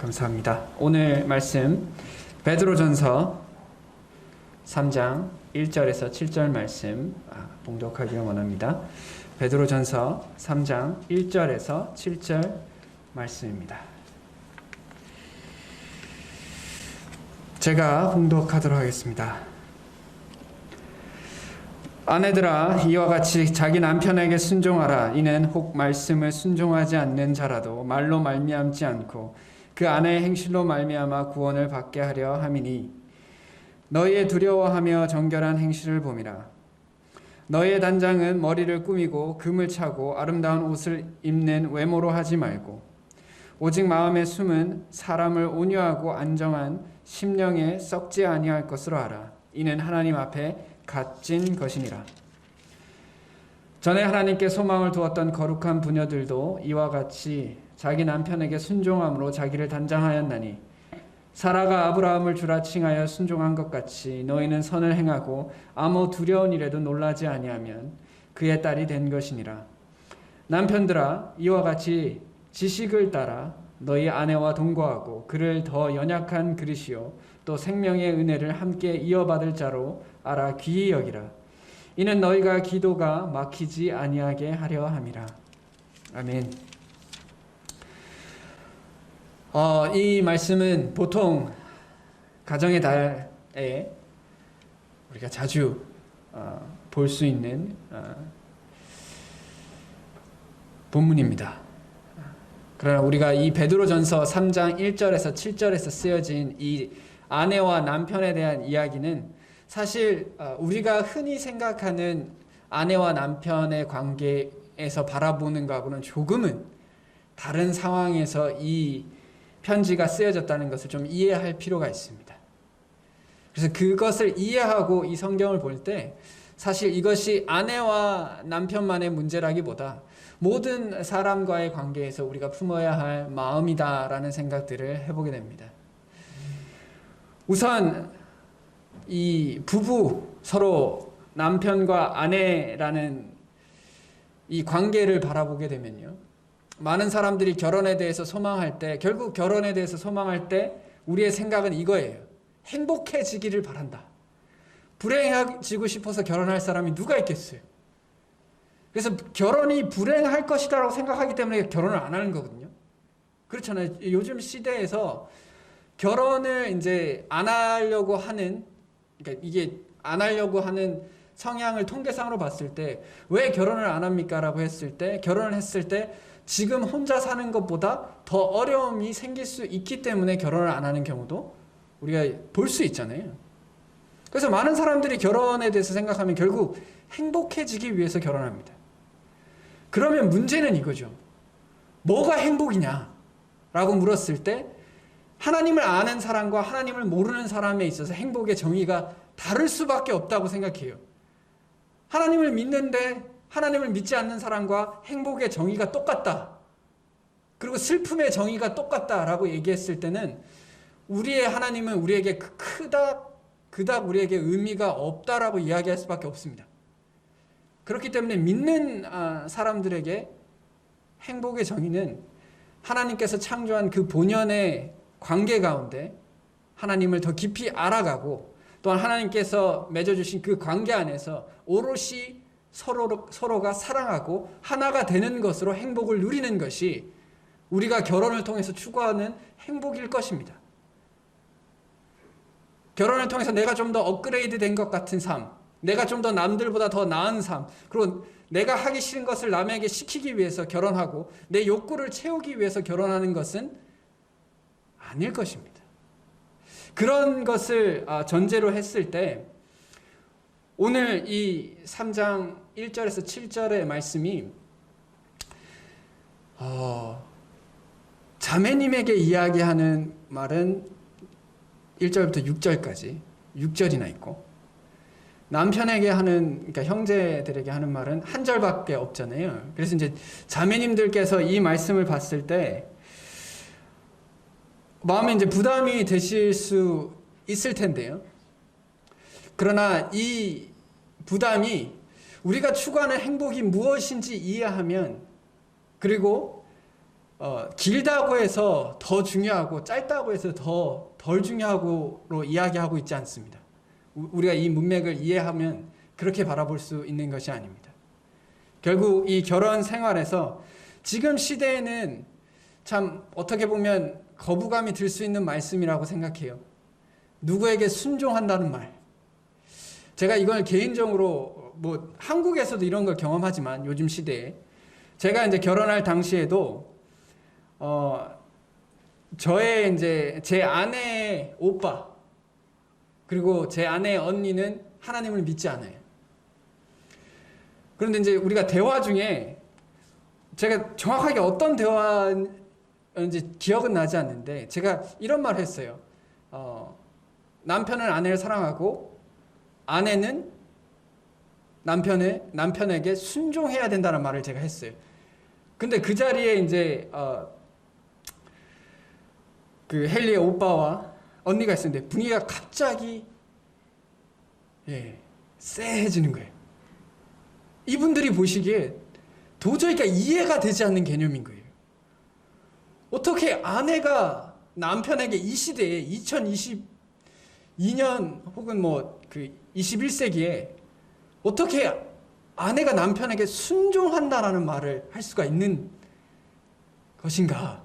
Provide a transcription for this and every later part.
감사합니다. 오늘 말씀 베드로전서 3장 1절에서 7절 말씀 봉독하기를 원합니다. 베드로전서 3장 1절에서 7절 말씀입니다. 제가 봉독하도록 하겠습니다. 아내들아, 이와 같이 자기 남편에게 순종하라. 이는 혹 말씀을 순종하지 않는 자라도 말로 말미암지 않고 그 아내의 행실로 말미암아 구원을 받게 하려 함이니, 너희의 두려워하며 정결한 행실을 봄이라. 너희의 단장은 머리를 꾸미고 금을 차고 아름다운 옷을 입는 외모로 하지 말고, 오직 마음의 숨은 사람을 온유하고 안정한 심령에 썩지 아니할 것으로 하라. 이는 하나님 앞에 값진 것이니라. 전에 하나님께 소망을 두었던 거룩한 부녀들도 이와 같이 자기 남편에게 순종함으로 자기를 단장하였나니, 사라가 아브라함을 주라 칭하여 순종한 것 같이 너희는 선을 행하고 아무 두려운 일에도 놀라지 아니하면 그의 딸이 된 것이니라. 남편들아, 이와 같이 지식을 따라 너희 아내와 동거하고 그를 더 연약한 그릇이요 또 생명의 은혜를 함께 이어받을 자로 알아 귀히 여기라. 이는 너희가 기도가 막히지 아니하게 하려 함이라. 아멘. 이 말씀은 보통 가정의 달에 우리가 자주 볼 수 있는 본문입니다. 그러나 우리가 이 베드로전서 3장 1절에서 7절에서 쓰여진 이 아내와 남편에 대한 이야기는 사실 우리가 흔히 생각하는 아내와 남편의 관계에서 바라보는 것하고는 조금은 다른 상황에서 이 편지가 쓰여졌다는 것을 좀 이해할 필요가 있습니다. 그래서 그것을 이해하고 이 성경을 볼 때 사실 이것이 아내와 남편만의 문제라기보다 모든 사람과의 관계에서 우리가 품어야 할 마음이다라는 생각들을 해보게 됩니다. 우선 이 부부, 서로 남편과 아내라는 이 관계를 바라보게 되면요, 많은 사람들이 결혼에 대해서 소망할 때, 결국 결혼에 대해서 소망할 때 우리의 생각은 이거예요. 행복해지기를 바란다. 불행해지고 싶어서 결혼할 사람이 누가 있겠어요? 그래서 결혼이 불행할 것이라고 생각하기 때문에 결혼을 안 하는 거거든요. 그렇잖아요. 요즘 시대에서 결혼을 이제 안 하려고 하는, 그러니까 이게 안 하려고 하는 성향을 통계상으로 봤을 때 왜 결혼을 안 합니까? 라고 했을 때, 결혼을 했을 때 지금 혼자 사는 것보다 더 어려움이 생길 수 있기 때문에 결혼을 안 하는 경우도 우리가 볼 수 있잖아요. 그래서 많은 사람들이 결혼에 대해서 생각하면 결국 행복해지기 위해서 결혼합니다. 그러면 문제는 이거죠. 뭐가 행복이냐? 라고 물었을 때 하나님을 아는 사람과 하나님을 모르는 사람에 있어서 행복의 정의가 다를 수밖에 없다고 생각해요. 하나님을 믿는데 하나님을 믿지 않는 사람과 행복의 정의가 똑같다. 그리고 슬픔의 정의가 똑같다라고 얘기했을 때는 우리의 하나님은 우리에게 그닥 우리에게 의미가 없다라고 이야기할 수밖에 없습니다. 그렇기 때문에 믿는 사람들에게 행복의 정의는 하나님께서 창조한 그 본연의 관계 가운데 하나님을 더 깊이 알아가고, 또한 하나님께서 맺어주신 그 관계 안에서 오롯이 서로가 사랑하고 하나가 되는 것으로 행복을 누리는 것이 우리가 결혼을 통해서 추구하는 행복일 것입니다. 결혼을 통해서 내가 좀 더 업그레이드 된 것 같은 삶, 내가 좀 더 남들보다 더 나은 삶, 그리고 내가 하기 싫은 것을 남에게 시키기 위해서 결혼하고 내 욕구를 채우기 위해서 결혼하는 것은 아닐 것입니다. 그런 것을 전제로 했을 때 오늘 이 3장 1절에서 7절의 말씀이 자매님에게 이야기하는 말은 1절부터 6절까지 6절이나 있고, 남편에게 하는, 그러니까 형제들에게 하는 말은 한 절밖에 없잖아요. 그래서 이제 자매님들께서 이 말씀을 봤을 때 마음에 이제 부담이 되실 수 있을 텐데요. 그러나 이 부담이 우리가 추구하는 행복이 무엇인지 이해하면, 그리고 길다고 해서 더 중요하고 짧다고 해서 더 덜 중요하고로 이야기하고 있지 않습니다. 우리가 이 문맥을 이해하면 그렇게 바라볼 수 있는 것이 아닙니다. 결국 이 결혼 생활에서 지금 시대에는 참 어떻게 보면 거부감이 들 수 있는 말씀이라고 생각해요. 누구에게 순종한다는 말. 제가 이걸 개인적으로 뭐 한국에서도 이런 걸 경험하지만 요즘 시대에 제가 이제 결혼할 당시에도 저의 이제 제 아내의 오빠 그리고 제 아내의 언니는 하나님을 믿지 않아요. 그런데 이제 우리가 대화 중에 제가 정확하게 어떤 대화인지 기억은 나지 않는데 제가 이런 말을 했어요. 남편은 아내를 사랑하고 아내는 남편에게 순종해야 된다는 말을 제가 했어요. 근데 그 자리에 이제 그 헨리의 오빠와 언니가 있었는데 분위기가 갑자기 쎄해지는 거예요. 이분들이 보시기에 도저히 이해가 되지 않는 개념인 거예요. 어떻게 아내가 남편에게 이 시대에 2022년 혹은 뭐 그 21세기에 어떻게 아내가 남편에게 순종한다라는 말을 할 수가 있는 것인가?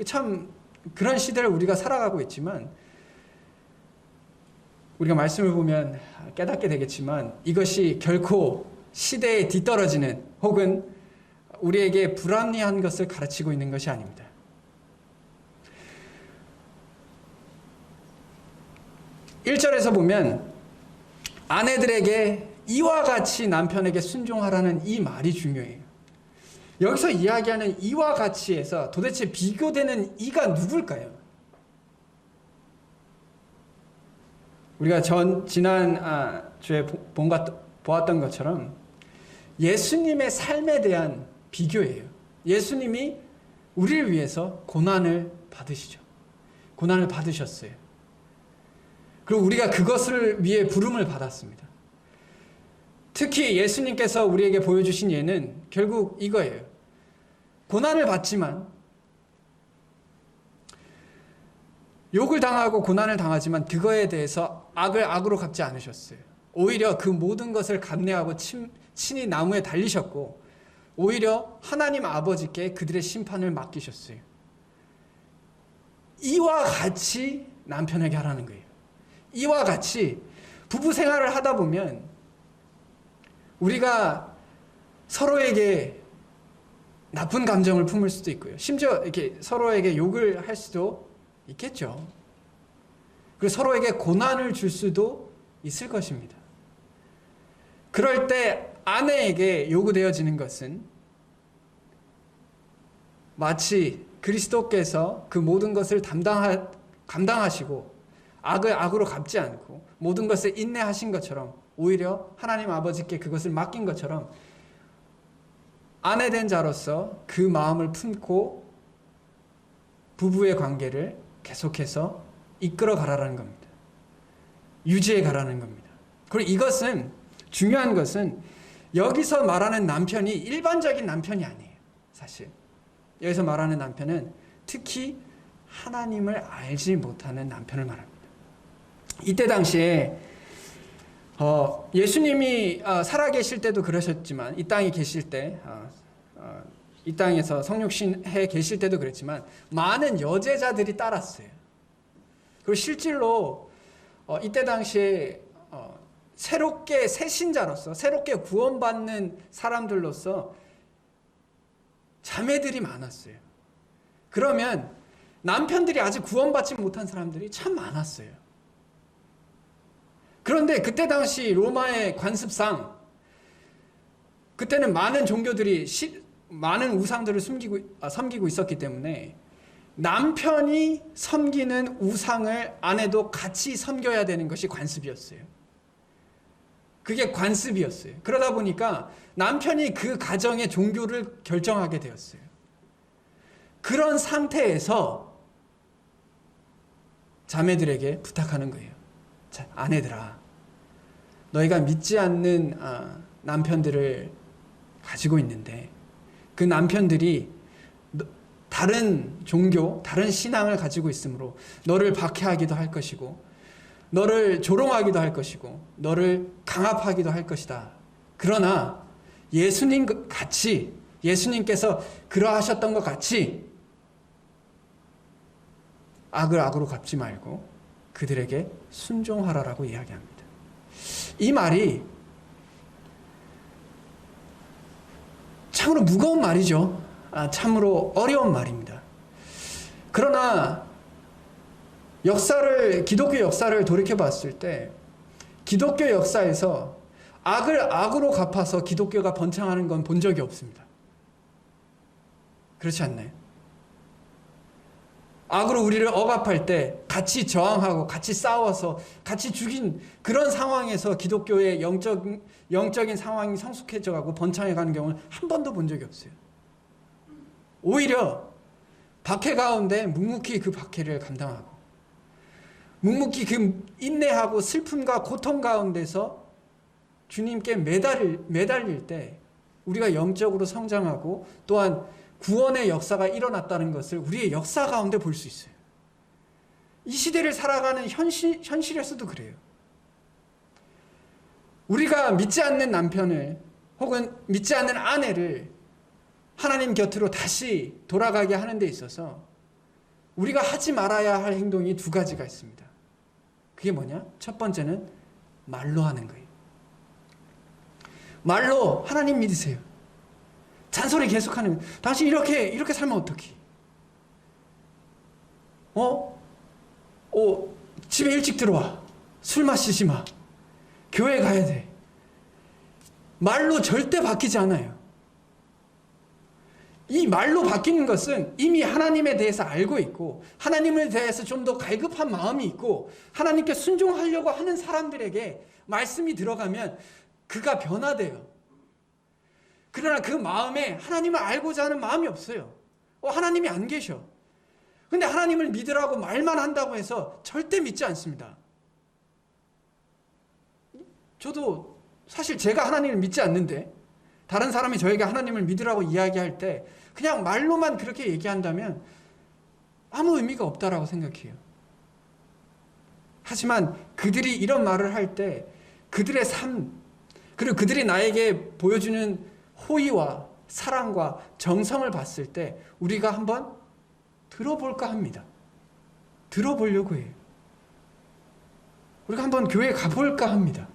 참 그런 시대를 우리가 살아가고 있지만 우리가 말씀을 보면 깨닫게 되겠지만 이것이 결코 시대에 뒤떨어지는 혹은 우리에게 불합리한 것을 가르치고 있는 것이 아닙니다. (1절에서) 보면 아내들에게 이와 같이 남편에게 순종하라는 이 말이 중요해요. 여기서 이야기하는 이와 같이에서 도대체 비교되는 이가 누굴까요? 우리가 지난 주에 보았던 것처럼 예수님의 삶에 대한 비교예요. 예수님이 우리를 위해서 고난을 받으시죠. 고난을 받으셨어요. 그리고 우리가 그것을 위해 부름을 받았습니다. 특히 예수님께서 우리에게 보여주신 예는 결국 이거예요. 고난을 받지만 욕을 당하고 고난을 당하지만 그거에 대해서 악을 악으로 갚지 않으셨어요. 오히려 그 모든 것을 감내하고 친히 나무에 달리셨고 오히려 하나님 아버지께 그들의 심판을 맡기셨어요. 이와 같이 남편에게 하라는 거예요. 이와 같이 부부 생활을 하다 보면 우리가 서로에게 나쁜 감정을 품을 수도 있고요. 심지어 이렇게 서로에게 욕을 할 수도 있겠죠. 그리고 서로에게 고난을 줄 수도 있을 것입니다. 그럴 때 아내에게 요구되어지는 것은 마치 그리스도께서 그 모든 것을 감당하시고 악을 악으로 갚지 않고 모든 것을 인내하신 것처럼 오히려 하나님 아버지께 그것을 맡긴 것처럼 아내 된 자로서 그 마음을 품고 부부의 관계를 계속해서 이끌어 가라는 겁니다. 유지해 가라는 겁니다. 그리고 이것은 중요한 것은 여기서 말하는 남편이 일반적인 남편이 아니에요. 사실 여기서 말하는 남편은 특히 하나님을 알지 못하는 남편을 말합니다. 이때 당시에 예수님이 살아계실 때도 그러셨지만 이 땅에 계실 때 이 땅에서 성육신해 계실 때도 그랬지만 많은 여제자들이 따랐어요. 그리고 실질로 이때 당시에 새롭게 새 신자로서 새롭게 구원받는 사람들로서 자매들이 많았어요. 그러면 남편들이 아직 구원받지 못한 사람들이 참 많았어요. 그런데 그때 당시 로마의 관습상 그때는 많은 종교들이 많은 우상들을 섬기고 있었기 때문에 남편이 섬기는 우상을 아내도 같이 섬겨야 되는 것이 관습이었어요. 그게 관습이었어요. 그러다 보니까 남편이 그 가정의 종교를 결정하게 되었어요. 그런 상태에서 자매들에게 부탁하는 거예요. 자, 아내들아, 너희가 믿지 않는 남편들을 가지고 있는데 그 남편들이 다른 종교, 다른 신앙을 가지고 있으므로 너를 박해하기도 할 것이고 너를 조롱하기도 할 것이고 너를 강압하기도 할 것이다. 그러나 예수님 같이, 예수님께서 그러하셨던 것 같이 악을 악으로 갚지 말고 그들에게 순종하라라고 이야기합니다. 이 말이 참으로 무거운 말이죠. 참으로 어려운 말입니다. 그러나 기독교 역사를 돌이켜 봤을 때 기독교 역사에서 악을 악으로 갚아서 기독교가 번창하는 건 본 적이 없습니다. 그렇지 않나요? 악으로 우리를 억압할 때 같이 저항하고 같이 싸워서 같이 죽인 그런 상황에서 기독교의 영적인 상황이 성숙해져 가고 번창해 가는 경우는 한 번도 본 적이 없어요. 오히려 박해 가운데 묵묵히 그 박해를 감당하고 묵묵히 그 인내하고 슬픔과 고통 가운데서 주님께 매달릴 때 우리가 영적으로 성장하고 또한 구원의 역사가 일어났다는 것을 우리의 역사 가운데 볼 수 있어요. 이 시대를 살아가는 현실에서도 그래요. 우리가 믿지 않는 남편을 혹은 믿지 않는 아내를 하나님 곁으로 다시 돌아가게 하는 데 있어서 우리가 하지 말아야 할 행동이 두 가지가 있습니다. 그게 뭐냐? 첫 번째는 말로 하는 거예요. 말로 하나님 믿으세요. 잔소리 계속하는 거예요. 당신 이렇게 살면 어떡해? 집에 일찍 들어와. 술 마시지 마. 교회 가야 돼. 말로 절대 바뀌지 않아요. 이 말로 바뀌는 것은 이미 하나님에 대해서 알고 있고 하나님에 대해서 좀 더 갈급한 마음이 있고 하나님께 순종하려고 하는 사람들에게 말씀이 들어가면 그가 변화돼요. 그러나 그 마음에 하나님을 알고자 하는 마음이 없어요. 하나님이 안 계셔. 근데 하나님을 믿으라고 말만 한다고 해서 절대 믿지 않습니다. 저도 사실 제가 하나님을 믿지 않는데 다른 사람이 저에게 하나님을 믿으라고 이야기할 때 그냥 말로만 그렇게 얘기한다면 아무 의미가 없다라고 생각해요. 하지만 그들이 이런 말을 할 때 그들의 삶 그리고 그들이 나에게 보여주는 호의와 사랑과 정성을 봤을 때 우리가 한번 들어볼까 합니다. 들어보려고 해요. 우리가 한번 교회에 가볼까 합니다.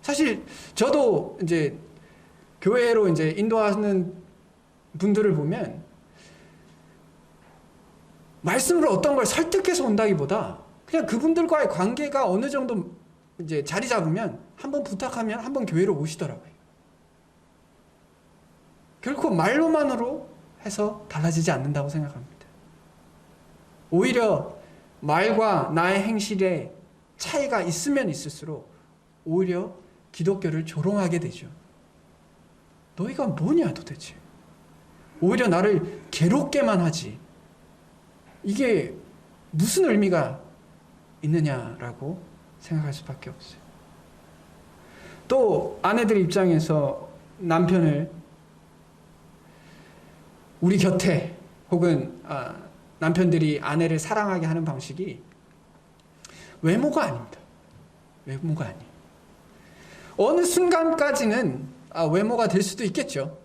사실 저도 이제 교회로 이제 인도하는 분들을 보면 말씀으로 어떤 걸 설득해서 온다기보다 그냥 그분들과의 관계가 어느 정도 이제 자리 잡으면 한번 부탁하면 한번 교회로 오시더라고요. 결코 말로만으로 해서 달라지지 않는다고 생각합니다. 오히려 말과 나의 행실에 차이가 있으면 있을수록 오히려 기독교를 조롱하게 되죠. 너희가 뭐냐 도대체. 오히려 나를 괴롭게만 하지. 이게 무슨 의미가 있느냐라고 생각할 수밖에 없어요. 또 아내들 입장에서 남편을 우리 곁에 혹은 남편들이 아내를 사랑하게 하는 방식이 외모가 아닙니다. 외모가 아니에요. 어느 순간까지는 외모가 될 수도 있겠죠.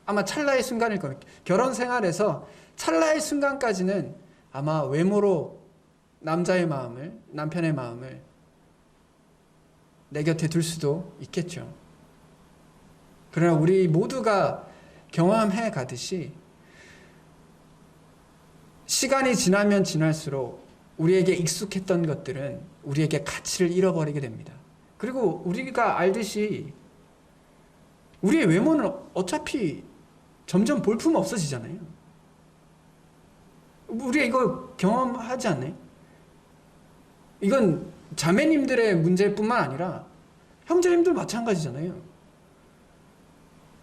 아마 찰나의 순간일 겁니다. 결혼 생활에서 찰나의 순간까지는 아마 외모로 남자의 마음을, 남편의 마음을 내 곁에 둘 수도 있겠죠. 그러나 우리 모두가 경험해 가듯이 시간이 지나면 지날수록 우리에게 익숙했던 것들은 우리에게 가치를 잃어버리게 됩니다. 그리고 우리가 알듯이 우리의 외모는 어차피 점점 볼품 없어지잖아요. 우리가 이거 경험하지 않나요? 이건 자매님들의 문제뿐만 아니라 형제님들 마찬가지잖아요.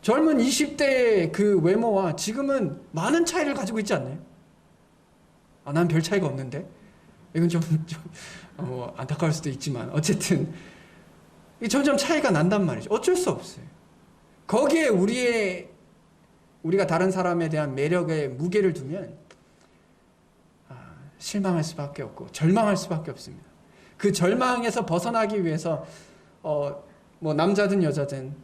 젊은 20대의 그 외모와 지금은 많은 차이를 가지고 있지 않나요? 난 별 차이가 없는데? 이건 좀 안타까울 수도 있지만 어쨌든 점점 차이가 난단 말이죠. 어쩔 수 없어요. 거기에 우리의 우리가 다른 사람에 대한 매력에 무게를 두면 실망할 수밖에 없고 절망할 수밖에 없습니다. 그 절망에서 벗어나기 위해서 뭐 남자든 여자든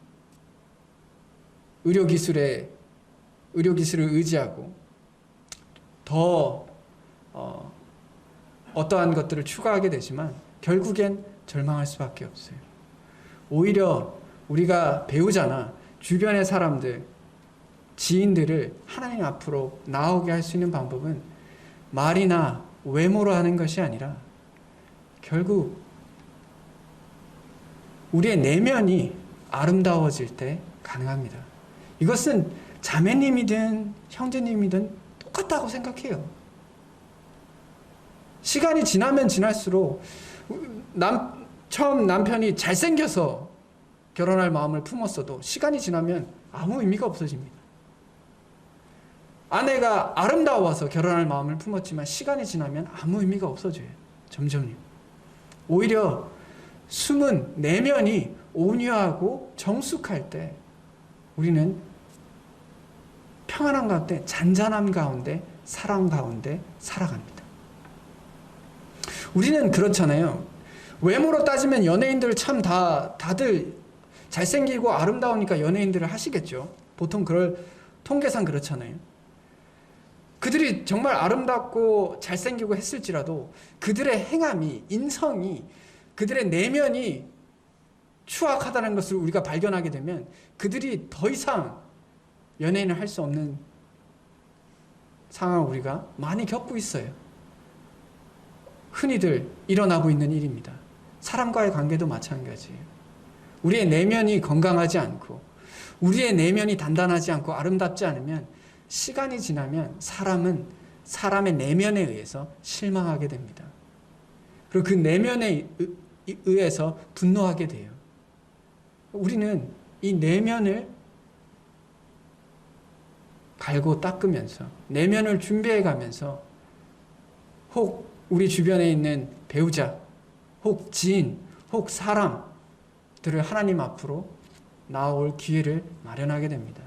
의료기술을 의지하고 더 어떠한 것들을 추가하게 되지만 결국엔 절망할 수밖에 없어요. 오히려 우리가 배우자나 주변의 사람들, 지인들을 하나님 앞으로 나오게 할 수 있는 방법은 말이나 외모로 하는 것이 아니라 결국 우리의 내면이 아름다워질 때 가능합니다. 이것은 자매님이든 형제님이든 똑같다고 생각해요. 시간이 지나면 지날수록 처음 남편이 잘생겨서 결혼할 마음을 품었어도 시간이 지나면 아무 의미가 없어집니다. 아내가 아름다워서 결혼할 마음을 품었지만 시간이 지나면 아무 의미가 없어져요. 점점요. 오히려 숨은 내면이 온유하고 정숙할 때 우리는 평안한 가운데, 잔잔함 가운데, 사랑 가운데 살아갑니다. 우리는 그렇잖아요. 외모로 따지면 연예인들 참 다들 잘생기고 아름다우니까 연예인들을 하시겠죠. 보통 통계상 그렇잖아요. 그들이 정말 아름답고 잘생기고 했을지라도 그들의 행함이, 인성이, 그들의 내면이 추악하다는 것을 우리가 발견하게 되면 그들이 더 이상 연예인을 할 수 없는 상황을 우리가 많이 겪고 있어요. 흔히들 일어나고 있는 일입니다. 사람과의 관계도 마찬가지예요. 우리의 내면이 건강하지 않고 우리의 내면이 단단하지 않고 아름답지 않으면 시간이 지나면 사람은 사람의 내면에 의해서 실망하게 됩니다. 그리고 그 내면에 의해서 분노하게 돼요. 우리는 이 내면을 갈고 닦으면서 내면을 준비해 가면서 혹 우리 주변에 있는 배우자, 혹 지인, 혹 사람들을 하나님 앞으로 나올 기회를 마련하게 됩니다.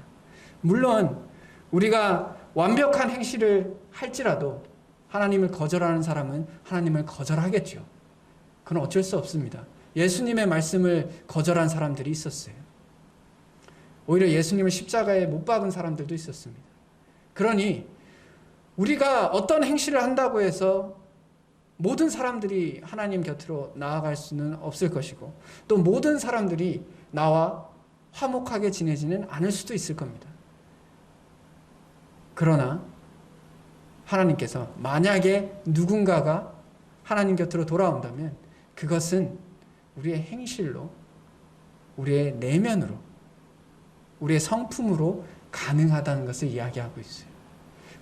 물론 우리가 완벽한 행실을 할지라도 하나님을 거절하는 사람은 하나님을 거절하겠죠. 그건 어쩔 수 없습니다. 예수님의 말씀을 거절한 사람들이 있었어요. 오히려 예수님을 십자가에 못 박은 사람들도 있었습니다. 그러니 우리가 어떤 행실을 한다고 해서 모든 사람들이 하나님 곁으로 나아갈 수는 없을 것이고 또 모든 사람들이 나와 화목하게 지내지는 않을 수도 있을 겁니다. 그러나 하나님께서 만약에 누군가가 하나님 곁으로 돌아온다면 그것은 우리의 행실로, 우리의 내면으로, 우리의 성품으로 가능하다는 것을 이야기하고 있어요.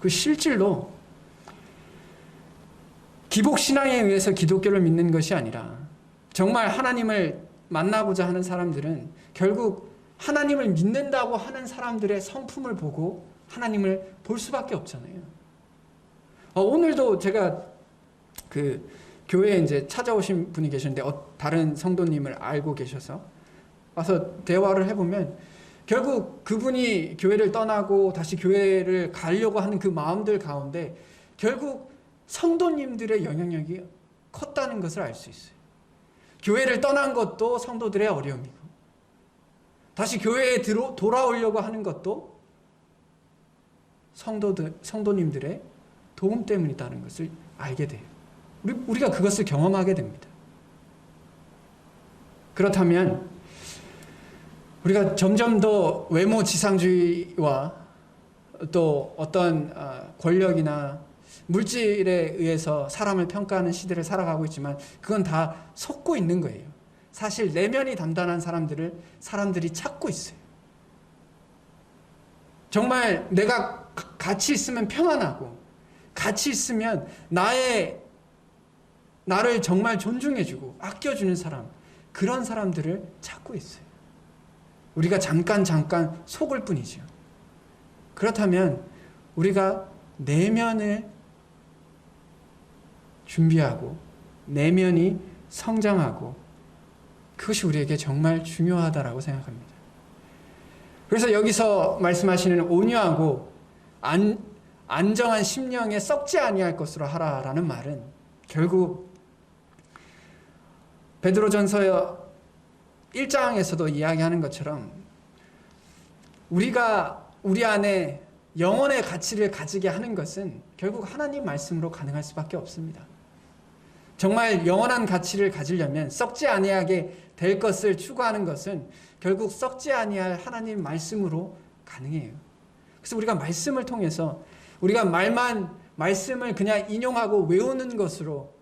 그 실질로 기복신앙에 의해서 기독교를 믿는 것이 아니라 정말 하나님을 만나고자 하는 사람들은 결국 하나님을 믿는다고 하는 사람들의 성품을 보고 하나님을 볼 수밖에 없잖아요. 오늘도 제가 그 교회에 이제 찾아오신 분이 계셨는데 다른 성도님을 알고 계셔서 와서 대화를 해보면 결국 그분이 교회를 떠나고 다시 교회를 가려고 하는 그 마음들 가운데 결국 성도님들의 영향력이 컸다는 것을 알 수 있어요. 교회를 떠난 것도 성도들의 어려움이고 다시 교회에 돌아오려고 하는 것도 성도님들의 도움 때문이라는 것을 알게 돼요. 우리가 그것을 경험하게 됩니다. 그렇다면 우리가 점점 더 외모 지상주의와 또 어떤 권력이나 물질에 의해서 사람을 평가하는 시대를 살아가고 있지만 그건 다 속고 있는 거예요. 사실 내면이 단단한 사람들을 사람들이 찾고 있어요. 정말 내가 같이 있으면 평안하고 같이 있으면 나를 정말 존중해주고 아껴주는 사람, 그런 사람들을 찾고 있어요. 우리가 잠깐 속을 뿐이죠. 그렇다면 우리가 내면을 준비하고 내면이 성장하고 그것이 우리에게 정말 중요하다라고 생각합니다. 그래서 여기서 말씀하시는 온유하고 안정한 심령에 썩지 아니할 것으로 하라라는 말은 결국 베드로전서 1장에서도 이야기하는 것처럼 우리가 우리 안에 영혼의 가치를 가지게 하는 것은 결국 하나님 말씀으로 가능할 수밖에 없습니다. 정말 영원한 가치를 가지려면 썩지 아니하게 될 것을 추구하는 것은 결국 썩지 아니할 하나님 말씀으로 가능해요. 그래서 우리가 말씀을 통해서 우리가 말씀을 그냥 인용하고 외우는 것으로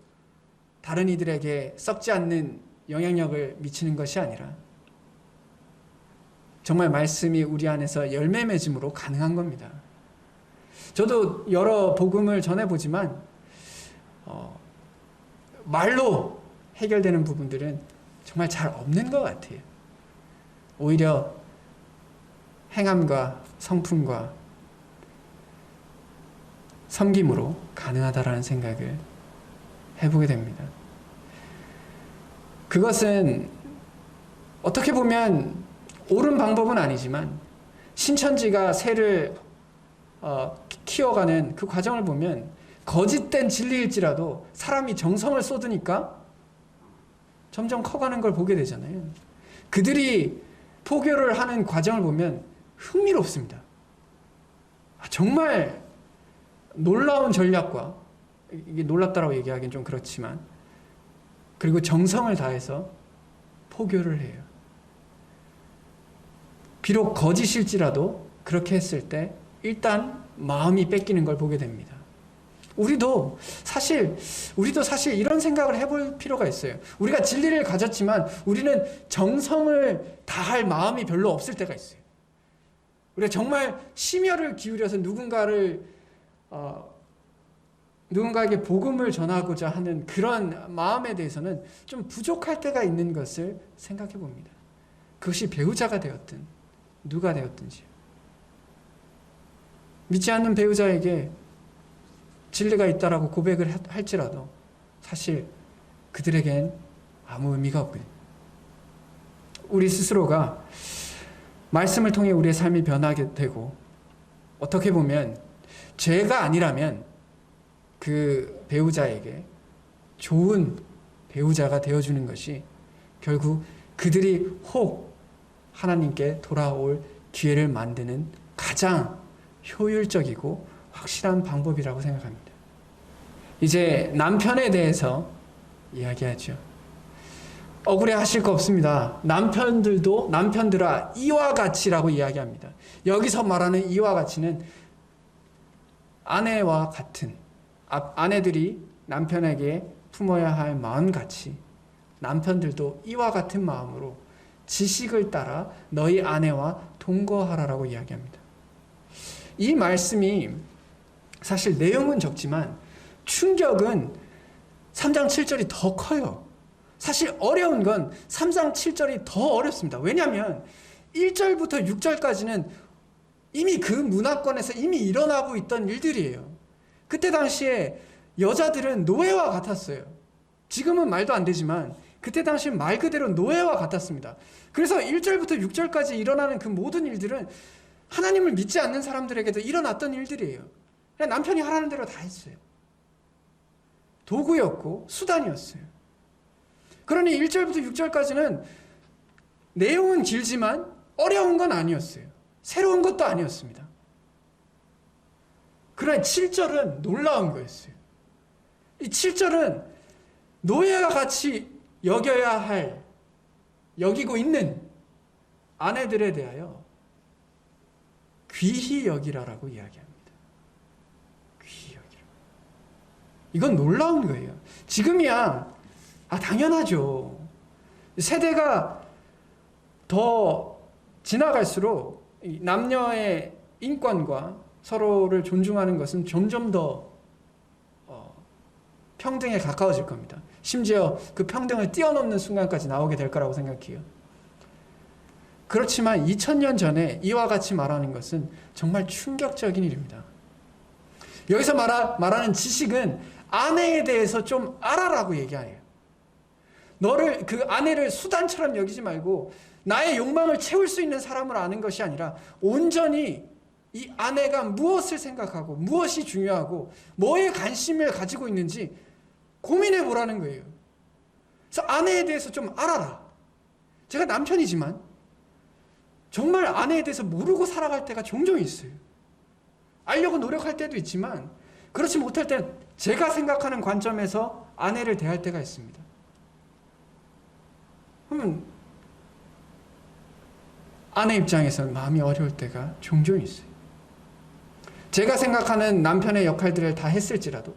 다른 이들에게 썩지 않는 영향력을 미치는 것이 아니라 정말 말씀이 우리 안에서 열매 맺음으로 가능한 겁니다. 저도 여러 복음을 전해보지만 말로 해결되는 부분들은 정말 잘 없는 것 같아요. 오히려 행함과 성품과 섬김으로 가능하다라는 생각을 해보게 됩니다. 그것은 어떻게 보면 옳은 방법은 아니지만 신천지가 새를 키워가는 그 과정을 보면 거짓된 진리일지라도 사람이 정성을 쏟으니까 점점 커가는 걸 보게 되잖아요. 그들이 포교를 하는 과정을 보면 흥미롭습니다. 정말 놀라운 전략과, 이게 놀랍다라고 얘기하기는 좀 그렇지만, 그리고 정성을 다해서 포교를 해요. 비록 거짓일지라도 그렇게 했을 때 일단 마음이 뺏기는 걸 보게 됩니다. 우리도 사실 이런 생각을 해볼 필요가 있어요. 우리가 진리를 가졌지만 우리는 정성을 다할 마음이 별로 없을 때가 있어요. 우리가 정말 심혈을 기울여서 누군가에게 복음을 전하고자 하는 그런 마음에 대해서는 좀 부족할 때가 있는 것을 생각해 봅니다. 그것이 배우자가 되었든 누가 되었든지요. 믿지 않는 배우자에게 진리가 있다라고 고백을 할지라도 사실 그들에겐 아무 의미가 없거든요. 우리 스스로가 말씀을 통해 우리의 삶이 변하게 되고, 어떻게 보면 죄가 아니라면 그 배우자에게 좋은 배우자가 되어주는 것이 결국 그들이 혹 하나님께 돌아올 기회를 만드는 가장 효율적이고 확실한 방법이라고 생각합니다. 이제 남편에 대해서 이야기하죠. 억울해 하실 거 없습니다. 남편들아 이와 같이라고 이야기합니다. 여기서 말하는 이와 같이는 아내와 같은, 아내들이 남편에게 품어야 할 마음같이 남편들도 이와 같은 마음으로 지식을 따라 너희 아내와 동거하라라고 이야기합니다. 이 말씀이 사실 내용은 적지만 충격은 3장 7절이 더 커요. 사실 어려운 건 3장 7절이 더 어렵습니다. 왜냐하면 1절부터 6절까지는 이미 그 문화권에서 이미 일어나고 있던 일들이에요. 그때 당시에 여자들은 노예와 같았어요. 지금은 말도 안 되지만 그때 당시엔 말 그대로 노예와 같았습니다. 그래서 1절부터 6절까지 일어나는 그 모든 일들은 하나님을 믿지 않는 사람들에게도 일어났던 일들이에요. 그냥 남편이 하라는 대로 다 했어요. 도구였고 수단이었어요. 그러니 1절부터 6절까지는 내용은 길지만 어려운 건 아니었어요. 새로운 것도 아니었습니다. 그러나 7절은 놀라운 거였어요. 이 7절은 노예와 같이 여기고 있는 아내들에 대하여 귀히 여기라라고 이야기합니다. 귀히 여기라. 이건 놀라운 거예요. 지금이야 당연하죠. 세대가 더 지나갈수록 남녀의 인권과 서로를 존중하는 것은 점점 더 평등에 가까워질 겁니다. 심지어 그 평등을 뛰어넘는 순간까지 나오게 될 거라고 생각해요. 그렇지만 2000년 전에 이와 같이 말하는 것은 정말 충격적인 일입니다. 여기서 말하는 지식은 아내에 대해서 좀 알아라고 얘기해요. 그 아내를 수단처럼 여기지 말고 나의 욕망을 채울 수 있는 사람을 아는 것이 아니라 온전히 이 아내가 무엇을 생각하고 무엇이 중요하고 뭐에 관심을 가지고 있는지 고민해 보라는 거예요. 그래서 아내에 대해서 좀 알아라. 제가 남편이지만 정말 아내에 대해서 모르고 살아갈 때가 종종 있어요. 알려고 노력할 때도 있지만 그렇지 못할 때는 제가 생각하는 관점에서 아내를 대할 때가 있습니다. 그러면 아내 입장에서는 마음이 어려울 때가 종종 있어요. 제가 생각하는 남편의 역할들을 다 했을지라도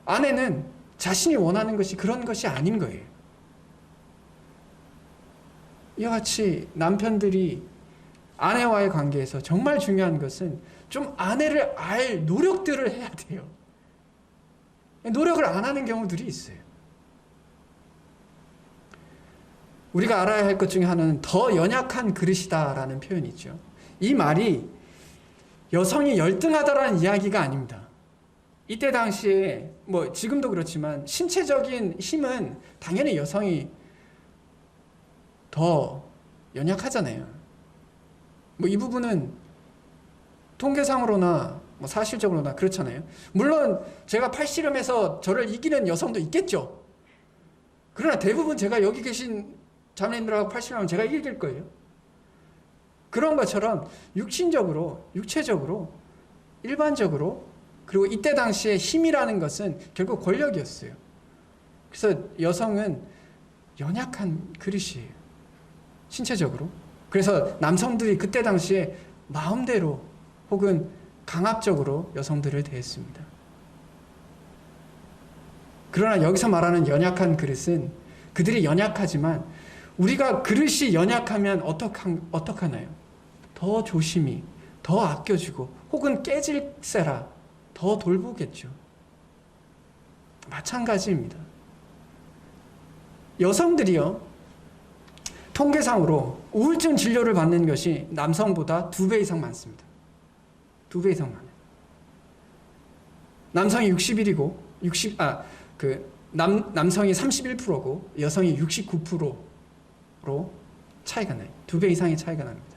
아내는 자신이 원하는 것이 그런 것이 아닌 거예요. 이와 같이 남편들이 아내와의 관계에서 정말 중요한 것은 좀 아내를 알 노력들을 해야 돼요. 노력을 안 하는 경우들이 있어요. 우리가 알아야 할 것 중에 하나는 더 연약한 그릇이다라는 표현이 있죠. 이 말이 여성이 열등하다라는 이야기가 아닙니다. 이때 당시에 뭐 지금도 그렇지만 신체적인 힘은 당연히 여성이 더 연약하잖아요. 뭐 이 부분은 통계상으로나 뭐 사실적으로나 그렇잖아요. 물론 제가 팔씨름해서 저를 이기는 여성도 있겠죠. 그러나 대부분 제가 여기 계신 자매님들하고 팔씨름하면 제가 이길 거예요. 그런 것처럼 육신적으로, 육체적으로, 일반적으로, 그리고 이때 당시에 힘이라는 것은 결국 권력이었어요. 그래서 여성은 연약한 그릇이에요. 신체적으로. 그래서 남성들이 그때 당시에 마음대로 혹은 강압적으로 여성들을 대했습니다. 그러나 여기서 말하는 연약한 그릇은 그들이 연약하지만 우리가 그릇이 연약하면 어떡하나요? 더 조심히, 더 아껴주고 혹은 깨질세라 더 돌보겠죠. 마찬가지입니다. 여성들이요, 통계상으로 우울증 진료를 받는 것이 남성보다 2배 이상 많습니다. 2배 이상 많아요. 남성이 61이고, 남성이 31%고, 여성이 69%로 차이가 나요. 2배 이상의 차이가 납니다.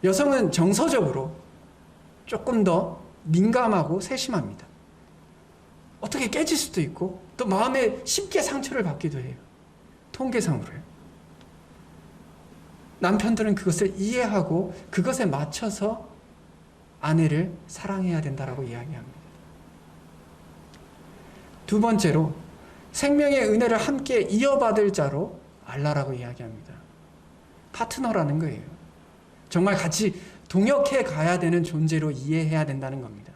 여성은 정서적으로 조금 더 민감하고 세심합니다. 어떻게 깨질 수도 있고, 또 마음에 쉽게 상처를 받기도 해요. 통계상으로요. 남편들은 그것을 이해하고 그것에 맞춰서 아내를 사랑해야 된다라고 이야기합니다. 두 번째로 생명의 은혜를 함께 이어받을 자로 알라라고 이야기합니다. 파트너라는 거예요. 정말 같이 동역해 가야 되는 존재로 이해해야 된다는 겁니다.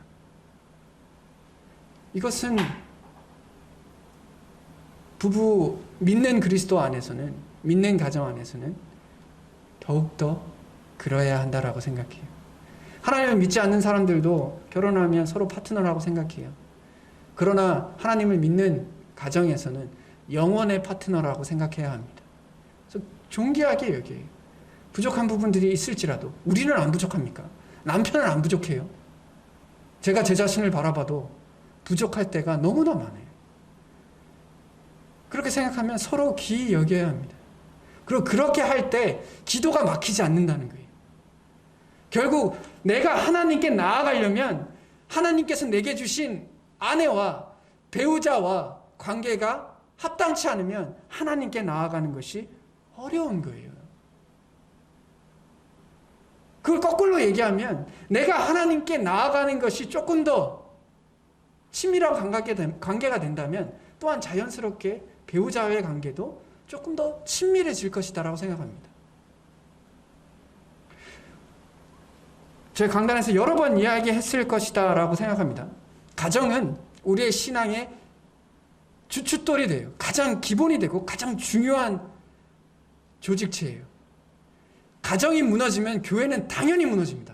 이것은 부부 믿는 그리스도 안에서는, 믿는 가정 안에서는 더욱더 그러해야 한다라고 생각해요. 하나님을 믿지 않는 사람들도 결혼하면 서로 파트너라고 생각해요. 그러나 하나님을 믿는 가정에서는 영원의 파트너라고 생각해야 합니다. 그래서 존귀하게 여겨요. 부족한 부분들이 있을지라도 우리는 안 부족합니까? 남편은 안 부족해요. 제가 제 자신을 바라봐도 부족할 때가 너무나 많아요. 그렇게 생각하면 서로 귀히 여겨야 합니다. 그리고 그렇게 할 때 기도가 막히지 않는다는 거예요. 결국 내가 하나님께 나아가려면 하나님께서 내게 주신 아내와 배우자와 관계가 합당치 않으면 하나님께 나아가는 것이 어려운 거예요. 그걸 거꾸로 얘기하면 내가 하나님께 나아가는 것이 조금 더 친밀한 관계가 된다면 또한 자연스럽게 배우자와의 관계도 조금 더 친밀해질 것이다라고 생각합니다. 저희 강단에서 여러 번 이야기했을 것이다라고 생각합니다. 가정은 우리의 신앙의 주춧돌이 돼요. 가장 기본이 되고 가장 중요한 조직체예요. 가정이 무너지면 교회는 당연히 무너집니다.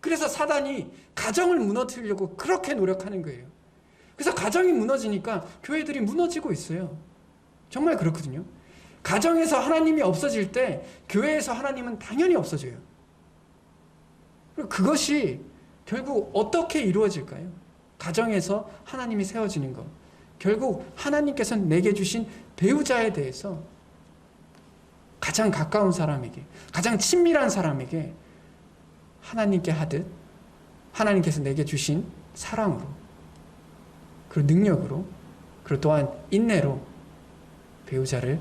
그래서 사단이 가정을 무너뜨리려고 그렇게 노력하는 거예요. 그래서 가정이 무너지니까 교회들이 무너지고 있어요. 정말 그렇거든요. 가정에서 하나님이 없어질 때 교회에서 하나님은 당연히 없어져요. 그것이 결국 어떻게 이루어질까요? 가정에서 하나님이 세워지는 것. 결국 하나님께서 내게 주신 배우자에 대해서 가장 가까운 사람에게, 가장 친밀한 사람에게 하나님께 하듯 하나님께서 내게 주신 사랑으로, 그리고 능력으로, 그리고 또한 인내로 배우자를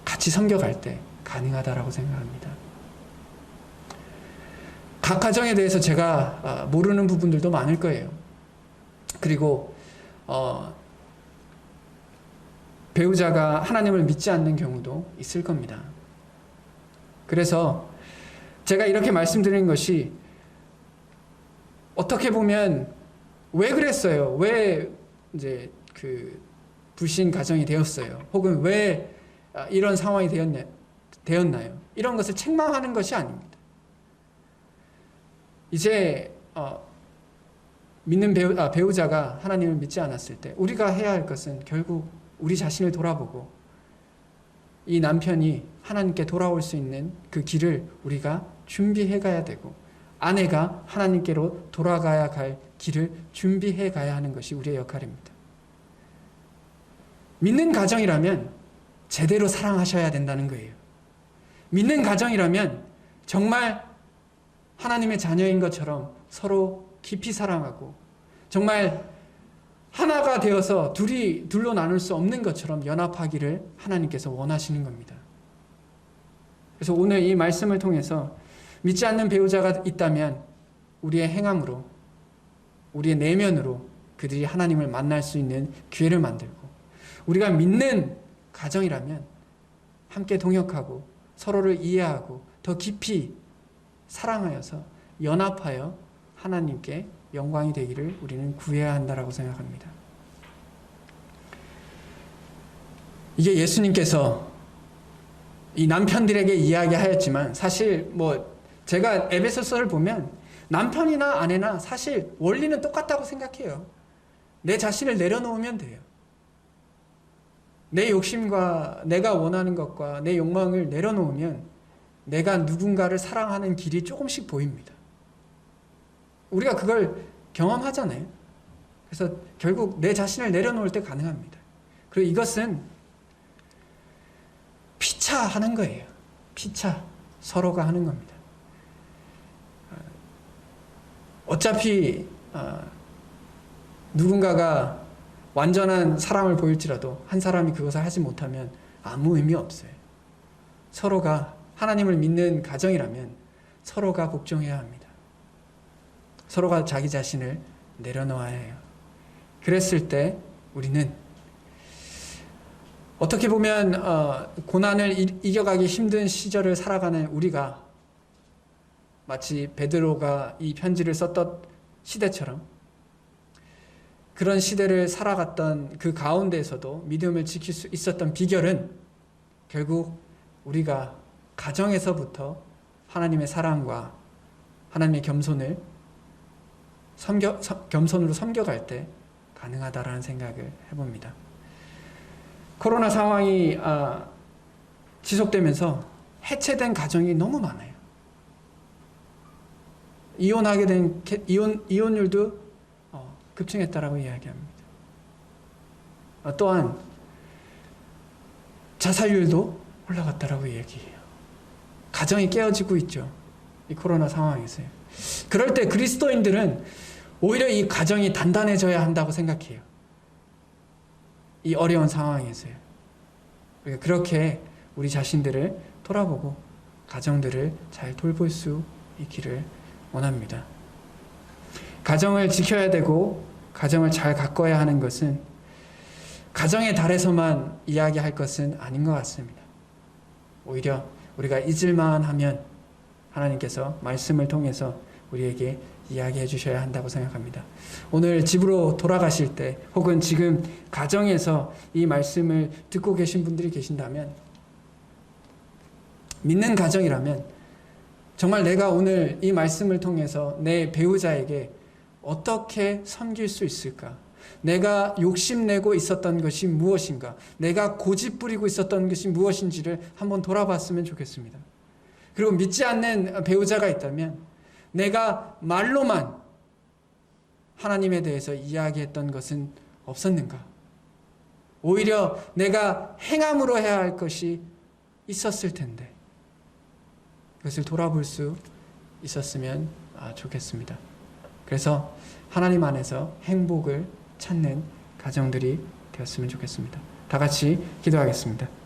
같이 섬겨갈 때 가능하다라고 생각합니다. 각 가정에 대해서 제가 모르는 부분들도 많을 거예요. 그리고 배우자가 하나님을 믿지 않는 경우도 있을 겁니다. 그래서 제가 이렇게 말씀드리는 것이 어떻게 보면 왜 그랬어요? 왜 이제 그 불신 가정이 되었어요? 혹은 왜 이런 상황이 되었나요? 이런 것을 책망하는 것이 아닙니다. 이제 믿는 배우자가 하나님을 믿지 않았을 때 우리가 해야 할 것은 결국 우리 자신을 돌아보고 이 남편이 하나님께 돌아올 수 있는 그 길을 우리가 준비해 가야 되고, 아내가 하나님께로 돌아가야 갈 길을 준비해 가야 하는 것이 우리의 역할입니다. 믿는 가정이라면 제대로 사랑하셔야 된다는 거예요. 믿는 가정이라면 정말 하나님의 자녀인 것처럼 서로 깊이 사랑하고, 정말 하나가 되어서 둘로 나눌 수 없는 것처럼 연합하기를 하나님께서 원하시는 겁니다. 그래서 오늘 이 말씀을 통해서 믿지 않는 배우자가 있다면 우리의 행함으로, 우리의 내면으로 그들이 하나님을 만날 수 있는 기회를 만들고, 우리가 믿는 가정이라면 함께 동역하고 서로를 이해하고 더 깊이 사랑하여서 연합하여 하나님께 영광이 되기를 우리는 구해야 한다라고 생각합니다. 이게 예수님께서 이 남편들에게 이야기하였지만, 사실 제가 에베소서를 보면 남편이나 아내나 사실 원리는 똑같다고 생각해요. 내 자신을 내려놓으면 돼요. 내 욕심과 내가 원하는 것과 내 욕망을 내려놓으면 내가 누군가를 사랑하는 길이 조금씩 보입니다. 우리가 그걸 경험하잖아요. 그래서 결국 내 자신을 내려놓을 때 가능합니다. 그리고 이것은 피차하는 거예요. 피차. 서로가 하는 겁니다. 어차피 누군가가 완전한 사랑을 보일지라도 한 사람이 그것을 하지 못하면 아무 의미 없어요. 서로가 하나님을 믿는 가정이라면 서로가 복종해야 합니다. 서로가 자기 자신을 내려놓아야 해요. 그랬을 때 우리는 어떻게 보면 고난을 이겨가기 힘든 시절을 살아가는 우리가 마치 베드로가 이 편지를 썼던 시대처럼 그런 시대를 살아갔던 그 가운데에서도 믿음을 지킬 수 있었던 비결은 결국 우리가 가정에서부터 하나님의 사랑과 하나님의 겸손으로 섬겨갈 때 가능하다라는 생각을 해봅니다. 코로나 상황이 지속되면서 해체된 가정이 너무 많아요. 이혼하게 된 이혼율도 급증했다라고 이야기합니다. 또한 자살률도 올라갔다라고 얘기해요. 가정이 깨어지고 있죠. 이 코로나 상황에서요. 그럴 때 그리스도인들은 오히려 이 가정이 단단해져야 한다고 생각해요. 이 어려운 상황에서요. 그렇게 우리 자신들을 돌아보고 가정들을 잘 돌볼 수 있기를 원합니다. 가정을 지켜야 되고 가정을 잘 가꿔야 하는 것은 가정의 달에서만 이야기할 것은 아닌 것 같습니다. 오히려 우리가 잊을만 하면 하나님께서 말씀을 통해서 우리에게 이야기해 주셔야 한다고 생각합니다. 오늘 집으로 돌아가실 때 혹은 지금 가정에서 이 말씀을 듣고 계신 분들이 계신다면, 믿는 가정이라면 정말 내가 오늘 이 말씀을 통해서 내 배우자에게 어떻게 섬길 수 있을까? 내가 욕심내고 있었던 것이 무엇인가? 내가 고집 부리고 있었던 것이 무엇인지를 한번 돌아봤으면 좋겠습니다. 그리고 믿지 않는 배우자가 있다면 내가 말로만 하나님에 대해서 이야기했던 것은 없었는가? 오히려 내가 행함으로 해야 할 것이 있었을 텐데 그것을 돌아볼 수 있었으면 좋겠습니다. 그래서 하나님 안에서 행복을 찾는 가정들이 되었으면 좋겠습니다. 다 같이 기도하겠습니다.